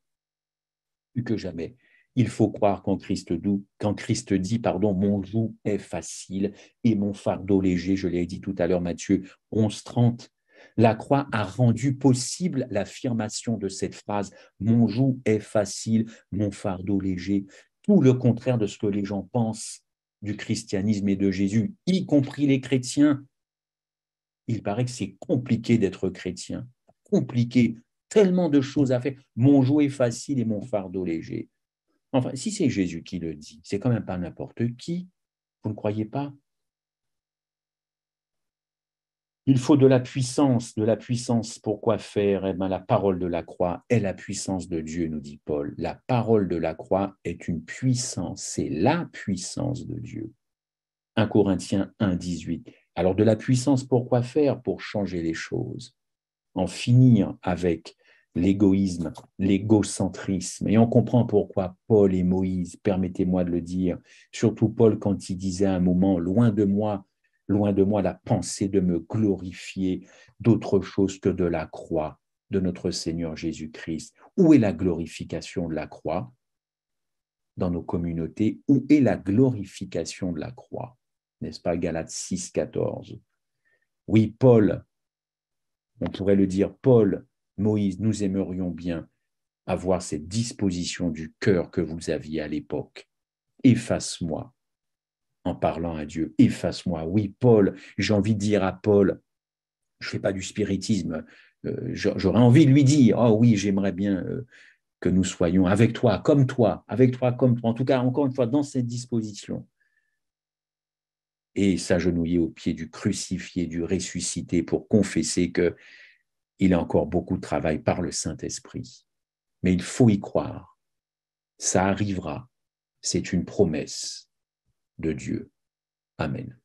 plus que jamais. Il faut croire qu'en Christ dit, mon joug est facile et mon fardeau léger, je l'ai dit tout à l'heure, Matthieu 11:30. La croix a rendu possible l'affirmation de cette phrase, mon joug est facile, mon fardeau léger, tout le contraire de ce que les gens pensent du christianisme et de Jésus, y compris les chrétiens. Il paraît que c'est compliqué d'être chrétien, compliqué, tellement de choses à faire. Mon joug est facile et mon fardeau léger. Enfin, si c'est Jésus qui le dit, c'est quand même pas n'importe qui. Vous ne croyez pas? Il faut de la puissance. Pourquoi faire? Eh bien, la parole de la croix est la puissance de Dieu, nous dit Paul. La parole de la croix est une puissance, c'est la puissance de Dieu. 1 Corinthiens 1, 18. Alors, de la puissance, pourquoi faire? Pour changer les choses. En finir avec l'égoïsme, l'égocentrisme. Et on comprend pourquoi Paul et Moïse, permettez-moi de le dire, surtout Paul quand il disait à un moment, loin de moi la pensée de me glorifier d'autre chose que de la croix de notre Seigneur Jésus-Christ. Où est la glorification de la croix dans nos communautés? Où est la glorification de la croix? N'est-ce pas, Galates 6, 14? Oui, Paul, on pourrait le dire, Paul, Moïse, nous aimerions bien avoir cette disposition du cœur que vous aviez à l'époque. Efface-moi, en parlant à Dieu, efface-moi. Oui, Paul, j'ai envie de dire à Paul, je ne fais pas du spiritisme, j'aurais envie de lui dire, oh oui, j'aimerais bien que nous soyons avec toi, comme toi, en tout cas, encore une fois, dans cette disposition. et s'agenouiller au pied du crucifié, du ressuscité pour confesser qu'il a encore beaucoup de travail par le Saint-Esprit. Mais il faut y croire. Ça arrivera. C'est une promesse de Dieu. Amen.